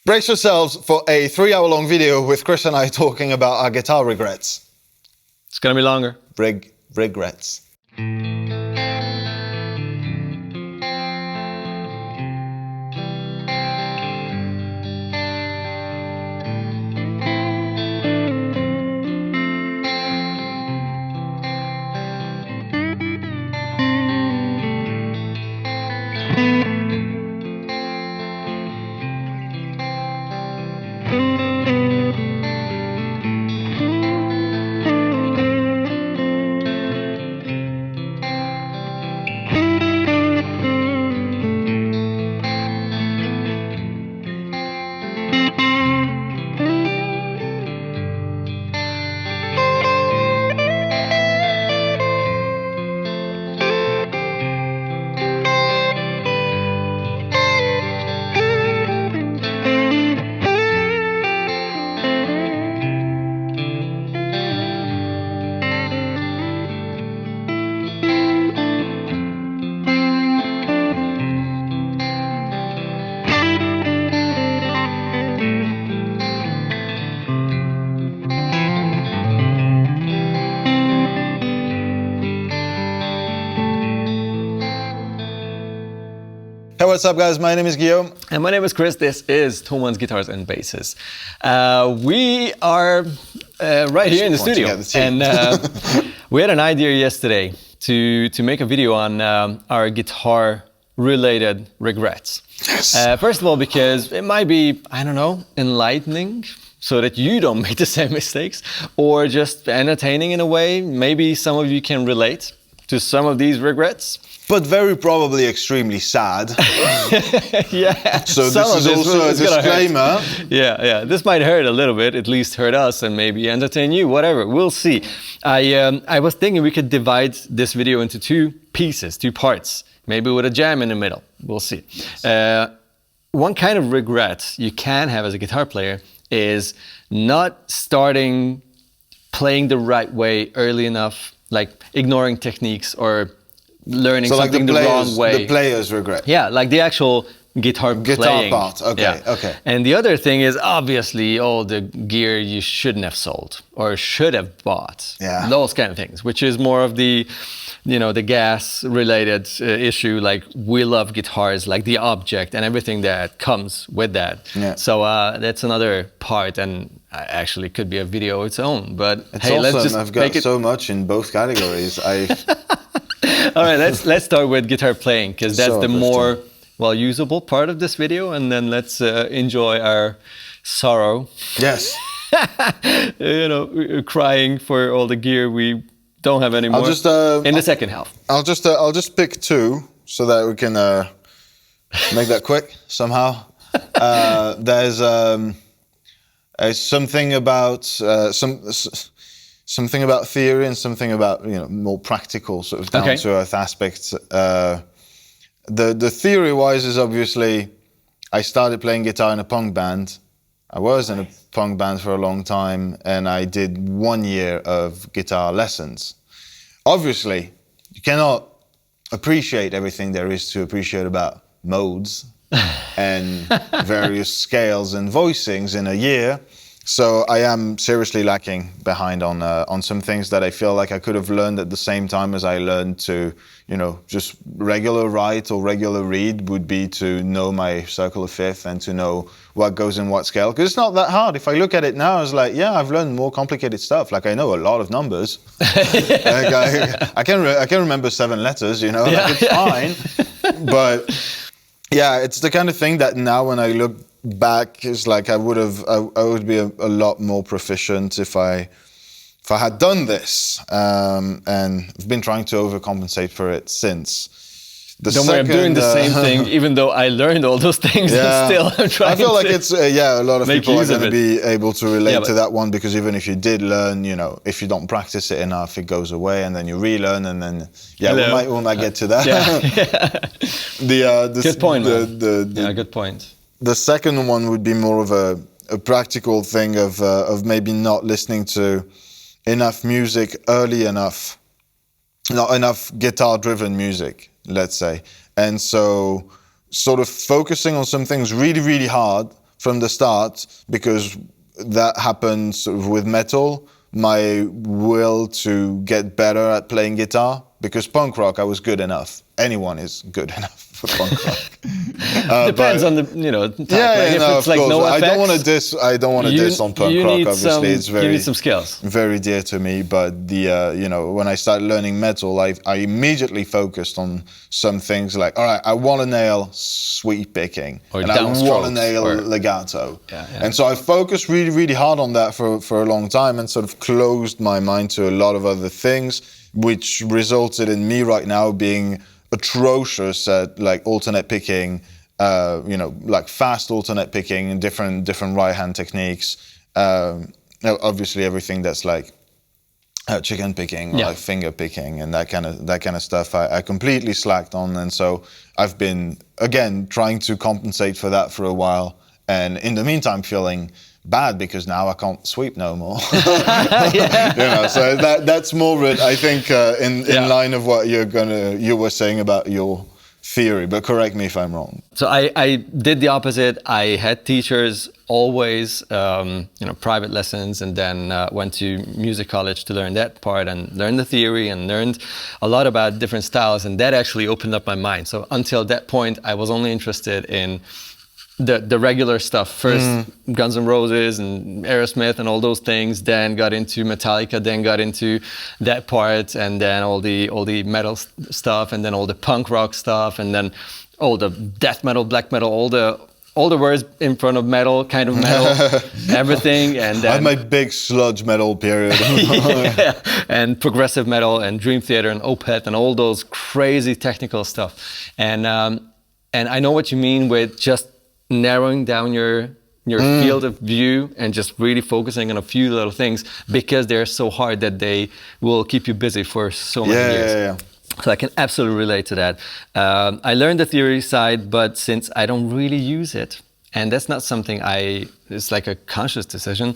Brace yourselves for a 3-hour-long video with Chris and I talking about our guitar regrets. It's gonna be longer. Regrets. Hey, what's up guys? My name is Guillaume. And my name is Chris. This is Thomann's Guitars and Basses. We are right here in the studio. And we had an idea yesterday to make a video on our guitar-related regrets. Yes. First of all, because it might be, I don't know, enlightening, so that you don't make the same mistakes, or just entertaining in a way. Maybe some of you can relate to some of these regrets. But very probably extremely sad. Yeah. So this is also a disclaimer. Yeah. This might hurt a little bit, at least hurt us and maybe entertain you, whatever. We'll see. I was thinking we could divide this video into two pieces, two parts, maybe with a jam in the middle. We'll see. One kind of regret you can have as a guitar player is not starting playing the right way early enough, like ignoring techniques or learning something the wrong way. The player's regret. Yeah, like the actual guitar playing part. Okay, yeah. Okay. And the other thing is obviously all the gear you shouldn't have sold or should have bought. Yeah. Those kind of things, which is more of the, the gas-related issue. Like we love guitars, like the object and everything that comes with that. Yeah. So that's another part, and actually could be a video its own. But It's hey, awesome. let's just I've got so much in both categories. All right, let's start with guitar playing, because that's So the more usable part of this video, and then let's enjoy our sorrow. Yes. Crying for all the gear we don't have anymore. I'll just in the second half. I'll just pick two so that we can make that quick somehow. There's something about something about theory and something about more practical sort of down to earth aspects. The theory wise is obviously I started playing guitar in a punk band. I was in a punk band for a long time, and I did 1 year of guitar lessons. Obviously, you cannot appreciate everything there is to appreciate about modes and various scales and voicings in a year. So I am seriously lacking behind on some things that I feel like I could have learned at the same time as I learned to, just regular write or regular read would be to know my circle of fifth and to know what goes in what scale. Because it's not that hard. If I look at it now, it's like, yeah, I've learned more complicated stuff. Like I know a lot of numbers. Like I can remember 7 letters, like it's fine. But yeah, it's the kind of thing that now when I look back is like I would be a lot more proficient if I had done this, and I've been trying to overcompensate for it since. Don't worry, I'm doing the same thing, even though I learned all those things, and still I'm trying. I feel like it's a lot of people are going to be able to relate to but that one, because even if you did learn, if you don't practice it enough, it goes away, and then you relearn, and then we might get to that. Good point. Good point. The second one would be more of a practical thing of maybe not listening to enough music early enough, not enough guitar-driven music, let's say. And so sort of focusing on some things really, really hard, from the start, because that happened sort of with metal, my will to get better at playing guitar, because punk rock I was good enough. Anyone is good enough for punk rock. Depends on the type. Yeah, if no, it's of course. no I don't want to effects, diss. I don't want to diss on punk rock. Obviously, it's you need some skills. very dear to me. But the when I started learning metal, I immediately focused on some things like, all right, I want to nail sweep picking, or and I want to nail legato. And so I focused really, really hard on that for a long time, and sort of closed my mind to a lot of other things, which resulted in me right now being atrocious at like alternate picking, like fast alternate picking and different right hand techniques. Obviously everything that's like chicken picking, or like finger picking, and that kind of stuff. I completely slacked on, and so I've been again trying to compensate for that for a while, and in the meantime feeling bad because now I can't sweep no more. So that's more, I think, in line of what you were saying about your theory. But correct me if I'm wrong. So I did the opposite. I had teachers always, private lessons, and then went to music college to learn that part and learn the theory and learned a lot about different styles, and that actually opened up my mind. So until that point, I was only interested in the regular stuff. First Guns N' Roses and Aerosmith and all those things, then got into Metallica, then got into that part, and then all the metal stuff, and then all the punk rock stuff, and then all the death metal, black metal, all the words in front of metal, kind of metal, everything. And then I had my big sludge metal period. And progressive metal and Dream Theater and Opeth and all those crazy technical stuff. And I know what you mean with just narrowing down your field of view and just really focusing on a few little things, because they're so hard that they will keep you busy for so many years. Yeah. So I can absolutely relate to that. I learned the theory side, but since I don't really use it, and that's not something it's like a conscious decision,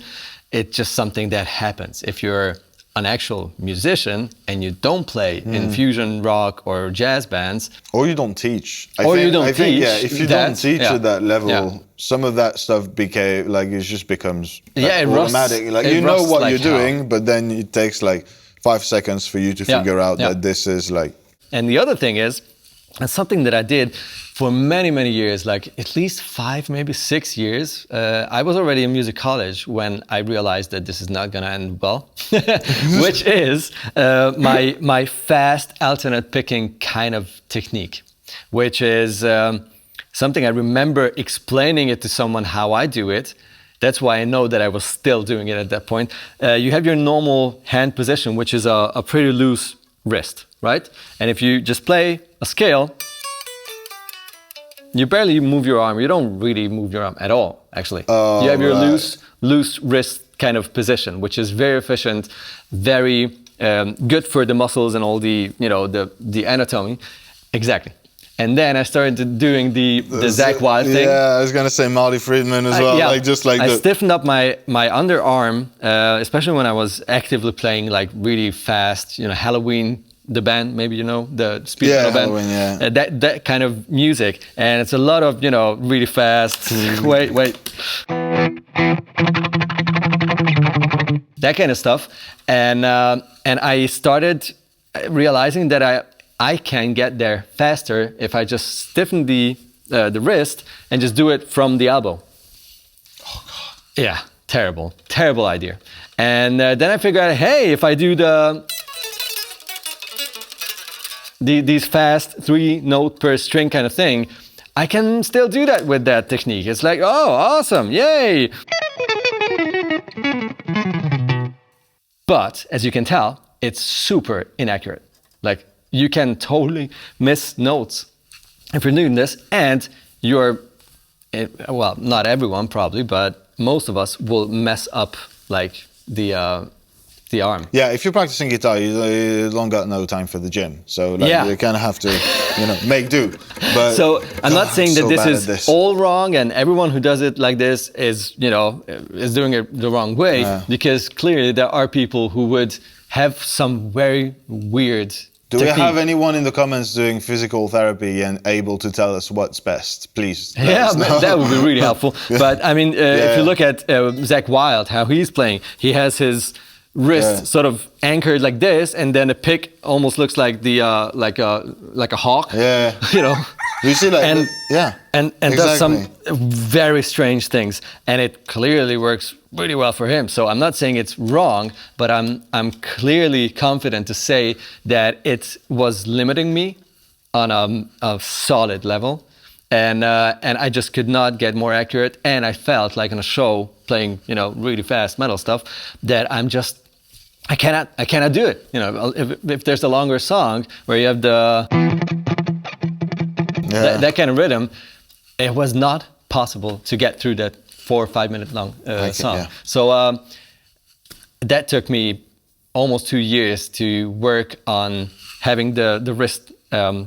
it's just something that happens. If you're an actual musician and you don't play in fusion rock or jazz bands, or you don't teach, if you don't teach at that level, some of that stuff becomes automatic. Like you know what you're doing, but then it takes like 5 seconds for you to figure out that this is like. And the other thing is, it's something that I did for many, many years, like at least 5, maybe 6 years. I was already in music college when I realized that this is not going to end well, which is my fast alternate picking kind of technique, which is something I remember explaining it to someone how I do it. That's why I know that I was still doing it at that point. You have your normal hand position, which is a pretty loose wrist, right? And if you just play a scale, you barely move your arm. You don't really move your arm at all, actually. You have your loose wrist kind of position, which is very efficient, very good for the muscles and all the anatomy. Exactly. And then I started doing the Zakk Wylde thing. Yeah, I was gonna say Marty Friedman as well. I stiffened up my underarm, especially when I was actively playing like really fast, Halloween, the band, maybe the speed metal band. Halloween, that kind of music, and it's a lot of really fast. Wait. That kind of stuff, and I started realizing that I can get there faster if I just stiffen the wrist and just do it from the elbow. Oh God. Yeah, terrible idea. And then I figured out, hey, if I do these fast 3-note per string kind of thing, I can still do that with that technique. It's like, oh, awesome, yay! But as you can tell, it's super inaccurate. Like, you can totally miss notes if you're doing this, and well, not everyone probably, but most of us will mess up like the arm. Yeah, if you're practicing guitar, you don't got no time for the gym, so you kind of have to, make do. But so I'm not saying that this is all wrong, and everyone who does it like this is doing it the wrong way, because clearly there are people who would have some very weird Do we technique. have anyone in the comments doing physical therapy and able to tell us what's best? Please. Yeah, that would be really helpful. But I mean, if you look at Zach Wild, how he's playing, he has his wrist sort of anchored like this, and then the pick almost looks like the like a hawk. Yeah. You know. You see, like, and exactly. does some very strange things, and it clearly works really well for him. So I'm not saying it's wrong, but I'm clearly confident to say that it was limiting me on a solid level, and I just could not get more accurate. And I felt like on a show playing, you know, really fast metal stuff, that I cannot do it. You know, if there's a longer song where you have that kind of rhythm, it was not possible to get through that 4 or 5 minute long song. Yeah. So that took me almost 2 years to work on having the wrist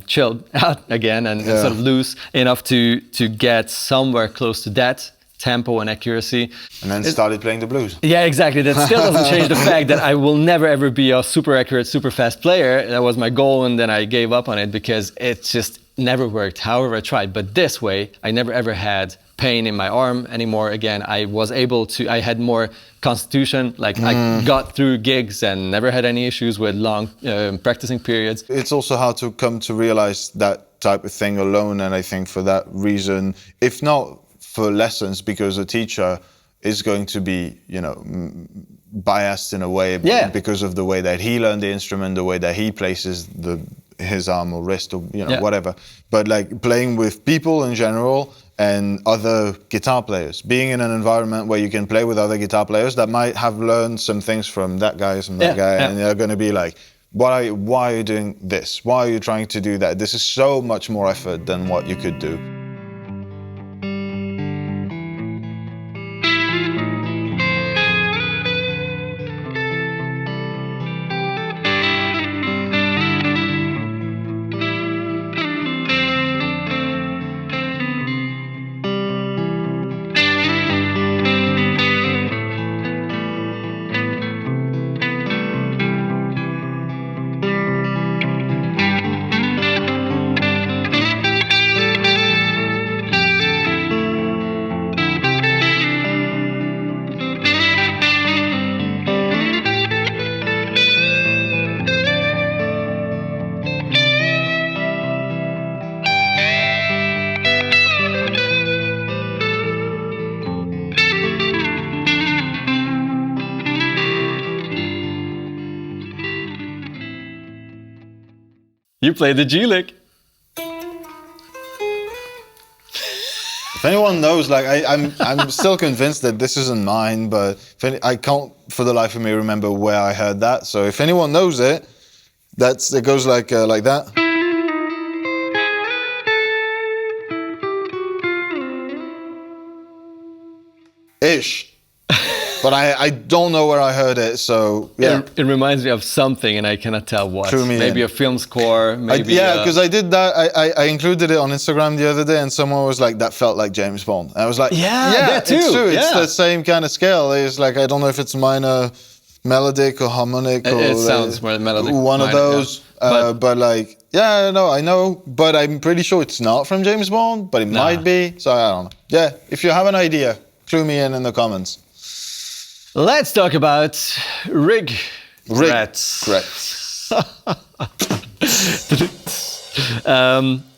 chilled out again and sort of loose enough to get somewhere close to that tempo and accuracy. And then started playing the blues. Yeah, exactly. That still doesn't change the fact that I will never ever be a super accurate, super fast player. That was my goal, and then I gave up on it because it just never worked, however I tried. But this way, I never ever had pain in my arm anymore again. I had more constitution, like I got through gigs and never had any issues with long practicing periods. It's also hard to come to realize that type of thing alone, and I think for that reason, if not for lessons, because a teacher is going to be, you know, biased in a way because of the way that he learned the instrument, the way that he places his arm or wrist or, you know, whatever. But like playing with people in general and other guitar players, being in an environment where you can play with other guitar players that might have learned some things from that guy, and they're going to be like, why are you doing this? Why are you trying to do that? This is so much more effort than what you could do. You played the G lick. If anyone knows, like I'm still convinced that this isn't mine, but I can't for the life of me remember where I heard that. So if anyone knows it, it goes like that. Ish. But I don't know where I heard it, so yeah. It reminds me of something, and I cannot tell what. Maybe a film score, maybe... because I did that, I included it on Instagram the other day, and someone was like, that felt like James Bond. And I was like, that too. It's true, it's the same kind of scale. It's like, I don't know if it's minor melodic or harmonic. It sounds more melodic. One of those, but like, I know, but I'm pretty sure it's not from James Bond, but it might be, so I don't know. Yeah, if you have an idea, clue me in the comments. Let's talk about regrets.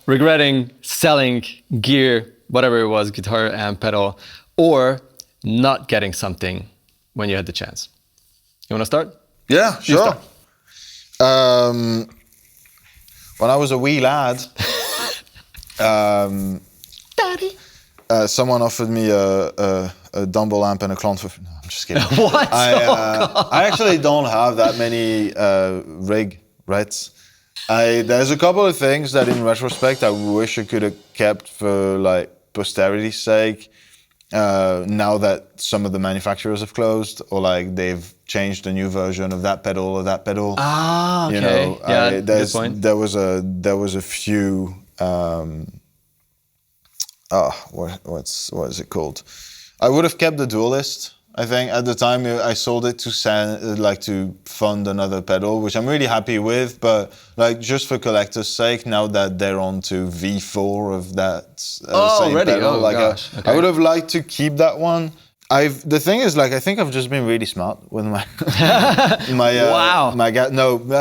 Regretting selling gear, whatever it was, guitar, amp, pedal, or not getting something when you had the chance. You want to start? Yeah, sure. When I was a wee lad, Daddy. Someone offered me a Dumble amp and a clone for... No, I'm just kidding. What? I actually don't have that many regrets. There's a couple of things that in retrospect I wish I could have kept for like posterity's sake. Now that some of the manufacturers have closed, or like they've changed a new version of that pedal or that pedal. Ah, okay. You know, yeah, good point. There was a few. What is it called? I would have kept the Duelist. I think at the time I sold it to to fund another pedal, which I'm really happy with. But like just for collector's sake, now that they're on to V4 of that same pedal, I would have liked to keep that one. The thing is, like, I think I've just been really smart with my wow.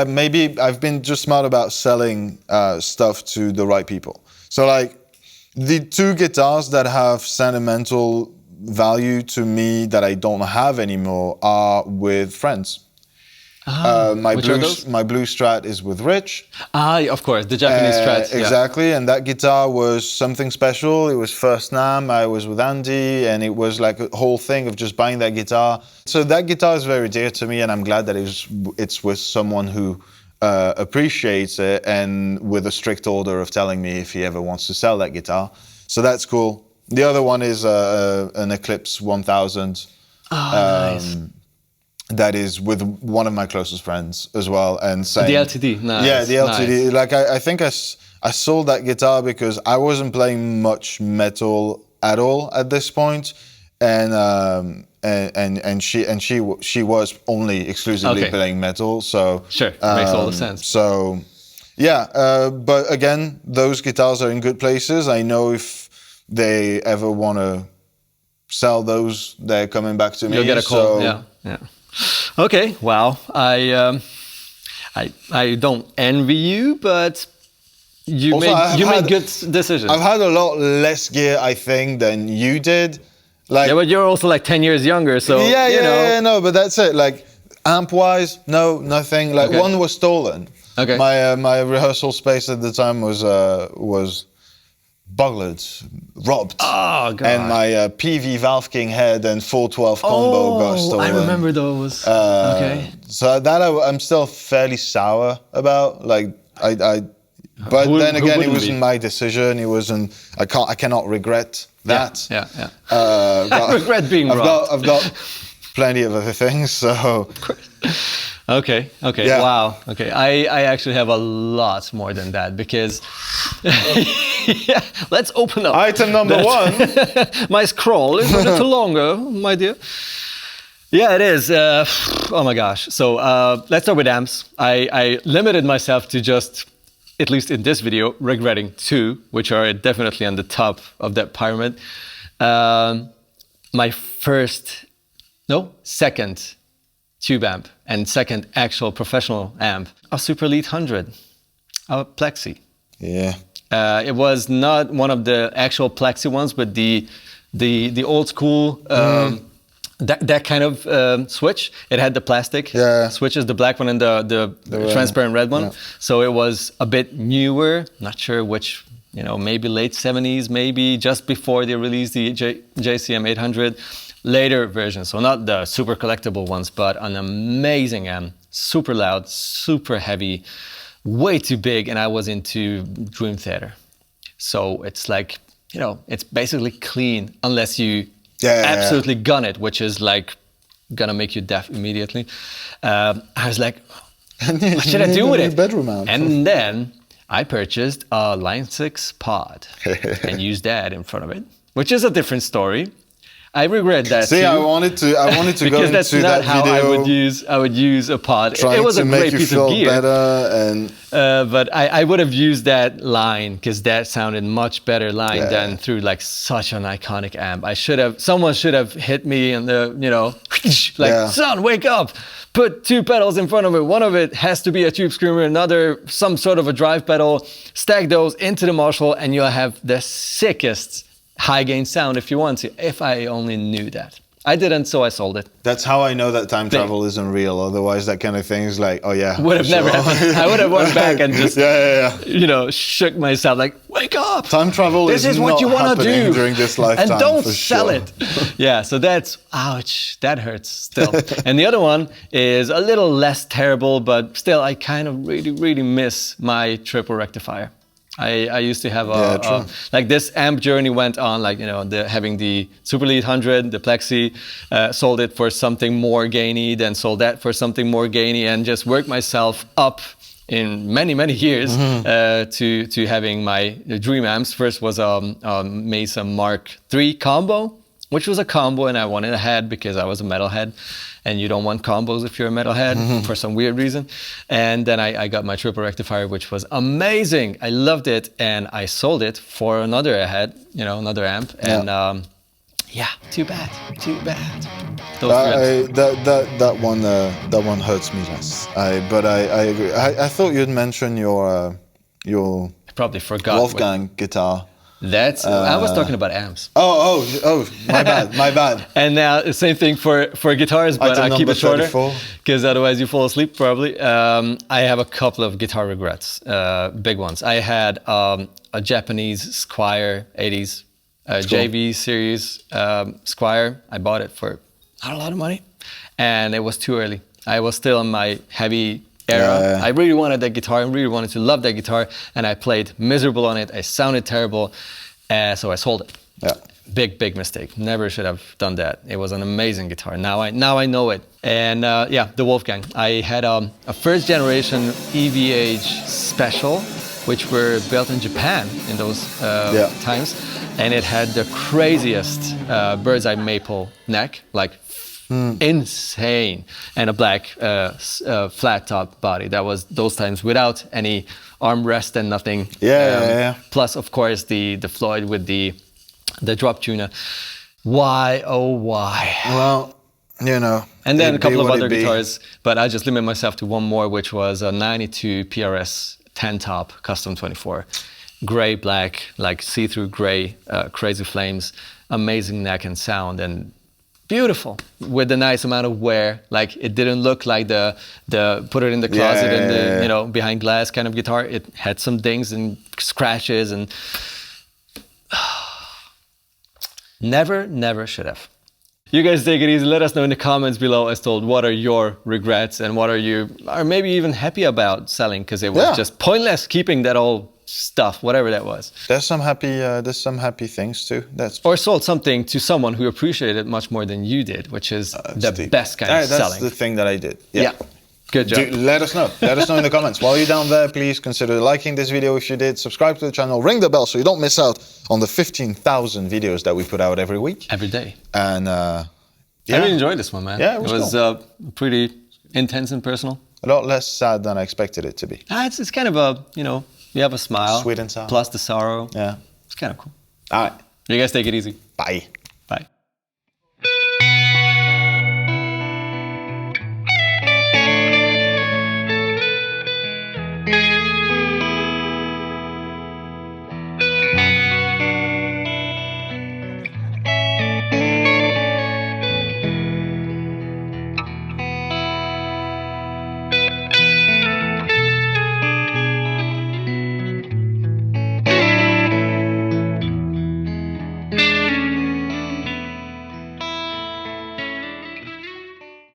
Maybe I've been just smart about selling stuff to the right people. So like the two guitars that have sentimental value to me that I don't have anymore are with friends. My blue Strat is with Rich. Of course, the Japanese Strat. Exactly, and that guitar was something special. It was first NAMM, I was with Andy, and it was like a whole thing of just buying that guitar. So that guitar is very dear to me, and I'm glad that it's with someone who appreciates it and with a strict order of telling me if he ever wants to sell that guitar. So that's cool. The other one is an Eclipse 1000. Nice. That is with one of my closest friends as well. And saying, the LTD, nice. Yeah, the LTD. Nice. Like I think I sold that guitar because I wasn't playing much metal at all at this point, and she was only exclusively playing metal. So sure, makes all the sense. So yeah, but again, those guitars are in good places. I know if they ever want to sell those, they're coming back to me. You'll get a call. So, yeah. Okay. Wow. I don't envy you, but you made good decisions. I've had a lot less gear, I think, than you did. Like, yeah, but you're also like 10 years younger, so no, but that's it. Like amp-wise, no, nothing. Like one was stolen. Okay. My rehearsal space at the time was buglered, robbed. Oh, God. And my PV Valve King head and 412 combo got stolen. I remember those. Okay. So that I'm still fairly sour about. Like but then again, it wasn't my decision. It wasn't. I cannot regret that. Yeah. I regret being robbed. I've got plenty of other things. So. Okay. Yeah. Wow. Okay. I actually have a lot more than that because yeah, let's open up. Item number one. My scroll is a little longer, my dear. Yeah, it is. Oh my gosh. So let's start with amps. I limited myself to just, at least in this video, regretting two, which are definitely on the top of that pyramid. My second tube amp and second actual professional amp, a Super Elite 100, a Plexi. Yeah. It was not one of the actual Plexi ones, but the old school that kind of switch. It had the plastic switches, the black one and the transparent red one. Yeah. So it was a bit newer. Not sure which, maybe late 70s, maybe just before they released the JCM 800. Later version, so not the super collectible ones, but an amazing amp, super loud, super heavy, way too big, and I was into Dream Theater. So it's like, it's basically clean unless you absolutely gun it, which is like gonna make you deaf immediately. I was like, what should I do with it? Bedroom amp. And then I purchased a Line 6 pod and used that in front of it, which is a different story. I regret that. See, too. I wanted to go into because that's not that how video. I would use a pod. It was a great piece of gear. Better and but I would have used that line because that sounded much better line than through like such an iconic amp. Someone should have hit me in the son, wake up. Put two pedals in front of it. One of it has to be a tube screamer, another some sort of a drive pedal. Stack those into the Marshall and you'll have the sickest high gain sound if you want to. If I only knew that. I didn't, so I sold it. That's how I know that time travel isn't real. Otherwise, that kind of thing is like, oh yeah. Would have never happened. I would have went back and just, shook myself like, wake up. Time travel is what you want to do during this lifetime. And don't sell it. Yeah, so that's, ouch, that hurts still. And the other one is a little less terrible, but still, I kind of really, really miss my triple rectifier. I used to have like this amp journey went on, like, having the Super Elite 100, the Plexi, sold it for something more gainy, then sold that for something more gainy, and just worked myself up in many, many years to having my dream amps. First was a Mesa Mark III combo, which was a combo, and I wanted a head because I was a metalhead, and you don't want combos if you're a metalhead for some weird reason. And then I got my triple rectifier, which was amazing. I loved it, and I sold it for another head, another amp, and yeah, too bad. That one hurts me less. But I agree. I thought you'd mention your I probably forgot Wolfgang guitar. I was talking about amps. Oh, my bad. And now the same thing for guitars, but I'll keep it shorter because otherwise you fall asleep probably. I have a couple of guitar regrets, big ones. I had a Japanese Squier 80s JV series Squier. I bought it for not a lot of money, and it was too early. I was still in my heavy era. Yeah. I really wanted that guitar. I really wanted to love that guitar, and I played miserable on it. I sounded terrible, so I sold it. Yeah. Big mistake. Never should have done that. It was an amazing guitar. Now I know it. And the Wolfgang. I had a first generation EVH special, which were built in Japan in those times, and it had the craziest bird's eye maple neck, like. Insane, and a black flat top body. That was those times without any armrest and nothing. Plus, of course, the Floyd with the drop tuner. Why, oh why? Well, And then a couple of other guitars, but I just limit myself to one more, which was a '92 PRS 10 top custom 24, gray black, like see-through gray, crazy flames, amazing neck and sound, and beautiful with a nice amount of wear. Like it didn't look like the put it in the closet and the behind glass kind of guitar. It had some dings and scratches and never should have. You guys take it easy. Let us know in the comments below as told what are your regrets and what are you maybe even happy about selling because it was just pointless keeping that old stuff, whatever that was. There's some happy things too. Or sold something to someone who appreciated it much more than you did, which is the best kind of selling. That's the thing that I did. Yeah. Good job. Let us know. Let us know in the comments. While you're down there, please consider liking this video if you did. Subscribe to the channel. Ring the bell so you don't miss out on the 15,000 videos that we put out every week. Every day. And I really enjoyed this one, man. Yeah, it was cool. Pretty intense and personal. A lot less sad than I expected it to be. It's kind of a, you have a smile. Sweet and sour. Plus the sorrow. Yeah. It's kind of cool. All right. You guys take it easy. Bye.